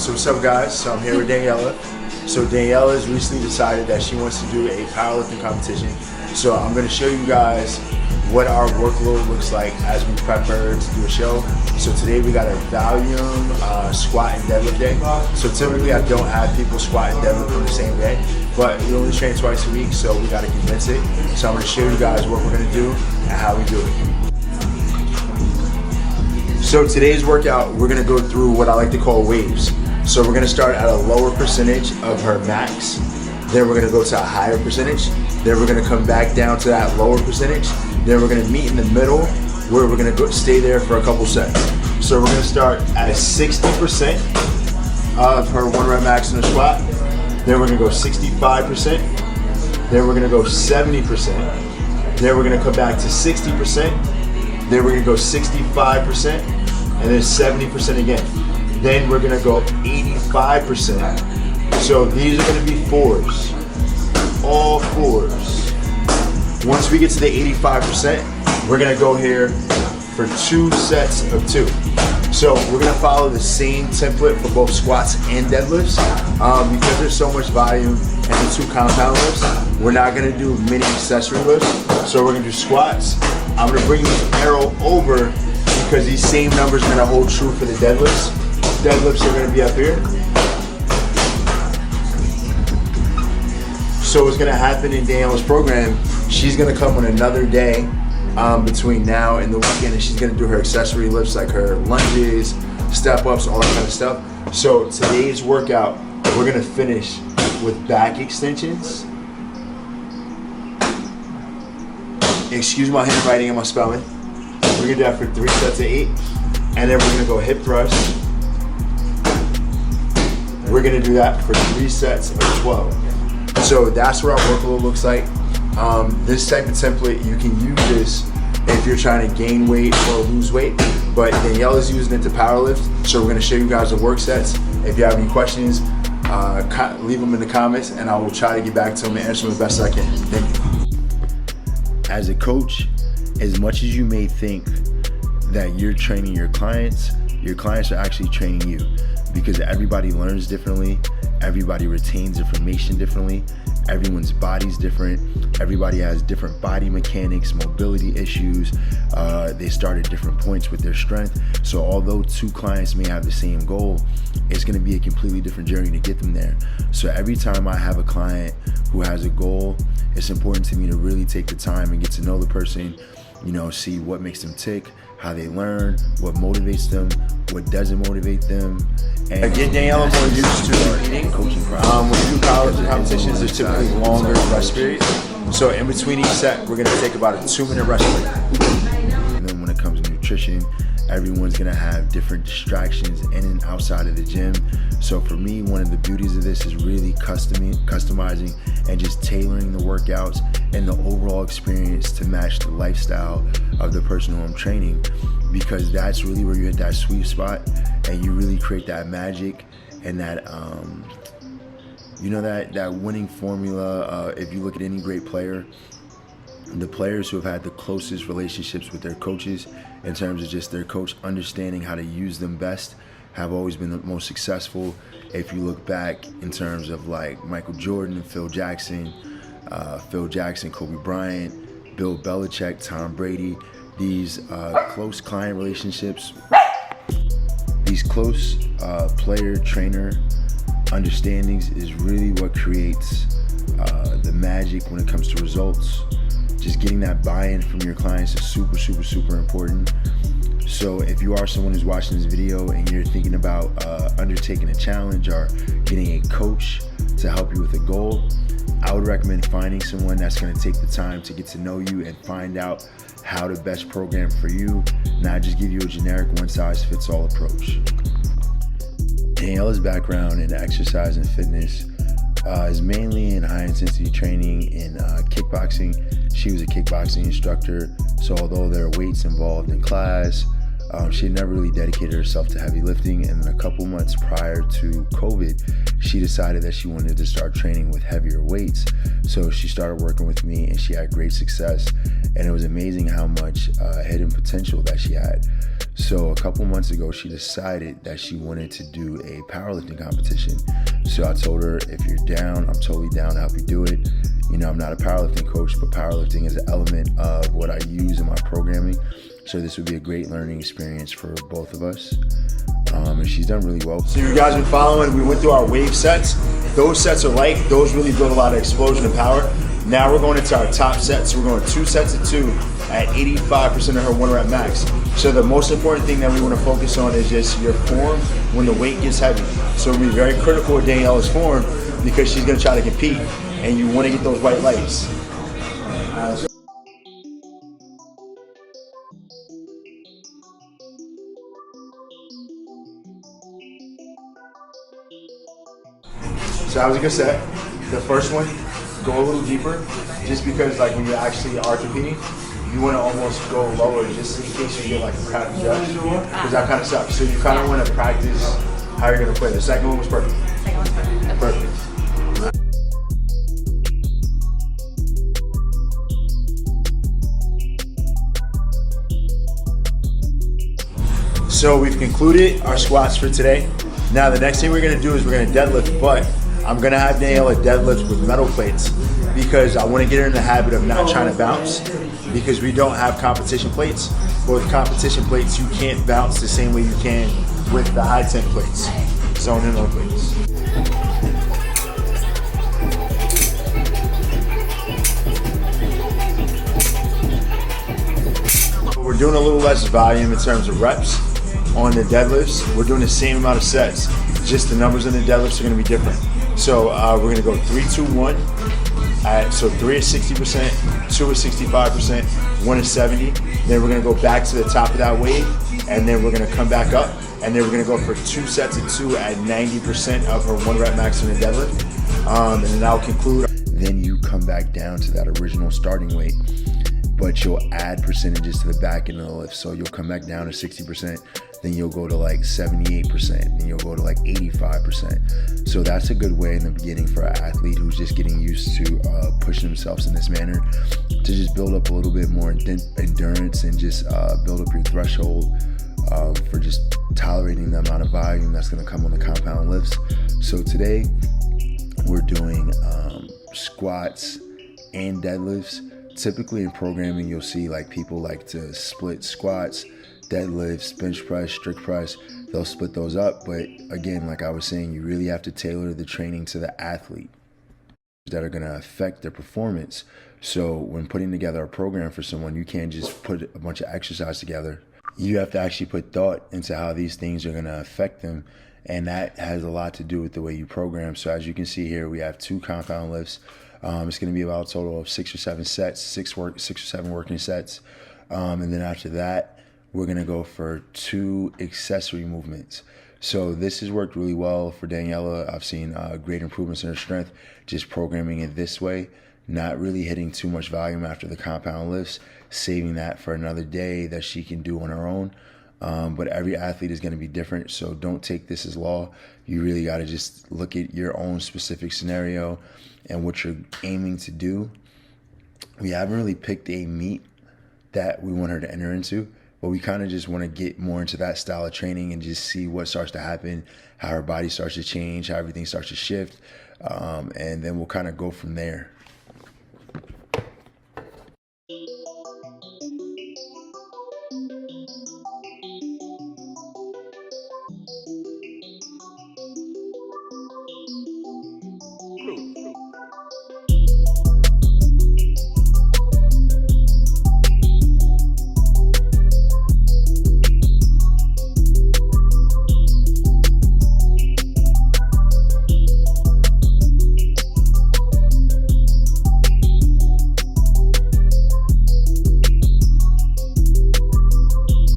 So what's up, guys? So I'm here with Daniella. So Daniella has recently decided that she wants to do a powerlifting competition. So I'm going to show you guys what our workload looks like as we prep her to do a show. So today we got a volume squat and deadlift day. So typically I don't have people squat and deadlift on the same day, but we only train twice a week, so we got to condense it. So I'm going to show you guys what we're going to do and how we do it. So today's workout, we're gonna go through what I like to call waves. So we're gonna start at a lower percentage of her max, then we're gonna go to a higher percentage, then we're gonna come back down to that lower percentage, then we're gonna meet in the middle where we're gonna stay there for a couple sets. So we're gonna start at 60% of her 1 rep max in the squat, then we're gonna go 65%, then we're gonna go 70%, then we're gonna come back to 60%, then we're gonna go 65%, and then 70% again. Then we're gonna go 85%. So these are gonna be fours, all fours. Once we get to the 85%, we're gonna go here for 2 sets of 2. So we're gonna follow the same template for both squats and deadlifts. Because there's so much volume and the 2 compound lifts, we're not gonna do mini accessory lifts. So we're gonna do squats. I'm gonna bring this arrow over because these same numbers are gonna hold true for the deadlifts. Deadlifts are gonna be up here. So what's gonna happen in Daniella's program, she's gonna come on another day between now and the weekend, and she's gonna do her accessory lifts like her lunges, step ups, all that kind of stuff. So today's workout, we're gonna finish with back extensions. Excuse my handwriting and my spelling. We're gonna do that for 3 sets of 8. And then we're gonna go hip thrust. We're gonna do that for 3 sets of 12. So that's what our workload looks like. This type of template, you can use this if you're trying to gain weight or lose weight, but Daniella's using it to powerlift. So we're gonna show you guys the work sets. If you have any questions, leave them in the comments and I will try to get back to them and answer them the best I can. Thank you. As a coach, as much as you may think that you're training your clients are actually training you, because everybody learns differently, everybody retains information differently, everyone's body's different, everybody has different body mechanics, mobility issues, they start at different points with their strength. So although 2 clients may have the same goal, it's gonna be a completely different journey to get them there. So every time I have a client who has a goal, it's important to me to really take the time and get to know the person, see what makes them tick, how they learn, what motivates them, what doesn't motivate them. And get Daniella more used to eating. When you do powerlifting competitions, there's typically longer rest periods. So in between each set, we're gonna take about a 2-minute rest break. And then when it comes to nutrition, everyone's gonna have different distractions in and outside of the gym. So for me, one of the beauties of this is really customizing and just tailoring the workouts and the overall experience to match the lifestyle of the person who I'm training, because that's really where you hit that sweet spot and you really create that magic and that that winning formula. If you look at any great player, the players who have had the closest relationships with their coaches in terms of just their coach understanding how to use them best have always been the most successful. If you look back in terms of like Michael Jordan and Phil Jackson, Kobe Bryant, Bill Belichick, Tom Brady, these close client relationships, these close player-trainer understandings is really what creates the magic when it comes to results. Just getting that buy-in from your clients is super, super, super important. So if you are someone who's watching this video and you're thinking about undertaking a challenge or getting a coach to help you with a goal, I would recommend finding someone that's going to take the time to get to know you and find out how to best program for you, not just give you a generic one-size-fits-all approach. Daniella's background in exercise and fitness is mainly in high-intensity training in kickboxing. She was a kickboxing instructor, so although there are weights involved in class, she had never really dedicated herself to heavy lifting, and then a couple months prior to COVID, she decided that she wanted to start training with heavier weights. So she started working with me and she had great success, and it was amazing how much hidden potential that she had. So So a couple months ago, she decided that she wanted to do a powerlifting competition. So I told her, if you're down, I'm totally down to help you do it. You know, I'm not a powerlifting coach, but powerlifting is an element of what I use in my programming. So this would be a great learning experience for both of us. And she's done really well. So you guys been following, we went through our wave sets. Those sets are light, those really build a lot of explosion and power. Now we're going into our top sets. We're going 2 sets of 2 at 85% of her 1 rep max. So the most important thing that we want to focus on is just your form when the weight gets heavy. So we'll be very critical of Daniella's form because she's going to try to compete and you want to get those white lights. So that was a good set. The first one, go a little deeper, just because like when you actually are competing, you want to almost go lower just in case you get like a crowd judge, because that kind of sucks. So you kind of want to practice how you're going to play. The second one was perfect. Second one's perfect. Perfect. So we've concluded our squats for today. Now the next thing we're going to do is we're going to deadlift, but I'm going to have Daniella deadlift with metal plates because I want to get her in the habit of not trying to bounce because we don't have competition plates. But with competition plates, you can't bounce the same way you can with the high temp plates. Zone in on plates. We're doing a little less volume in terms of reps on the deadlifts. We're doing the same amount of sets, just the numbers in the deadlifts are going to be different. So we're going to go 3, 2, 1. So 3 is 60%, 2 is 65%, 1 is 70. Then we're going to go back to the top of that wave, and then we're going to come back up, and then we're going to go for 2 sets of 2 at 90% of her 1 rep max in the deadlift. And then that'll conclude. Then you come back down to that original starting weight, but you'll add percentages to the back end of the lift. So you'll come back down to 60%, then you'll go to like 78%, then you'll go to like 85%. So that's a good way in the beginning for an athlete who's just getting used to pushing themselves in this manner to just build up a little bit more endurance and just build up your threshold for just tolerating the amount of volume that's gonna come on the compound lifts. So today we're doing squats and deadlifts. Typically in programming, you'll see like people like to split squats, deadlifts, bench press, strict press. They'll split those up. But again, like I was saying, you really have to tailor the training to the athlete that are going to affect their performance. So when putting together a program for someone, you can't just put a bunch of exercise together. You have to actually put thought into how these things are going to affect them. And that has a lot to do with the way you program. So as you can see here, we have 2 compound lifts. It's going to be about a total of 6 or 7 sets, 6 or 7 working sets. And then after that, we're going to go for 2 accessory movements. So this has worked really well for Daniella. I've seen great improvements in her strength, just programming it this way, not really hitting too much volume after the compound lifts, saving that for another day that she can do on her own. But every athlete is going to be different, so don't take this as law. You really got to just look at your own specific scenario and what you're aiming to do. We haven't really picked a meet that we want her to enter into, but we kind of just want to get more into that style of training and just see what starts to happen, how her body starts to change, how everything starts to shift, and then we'll kind of go from there.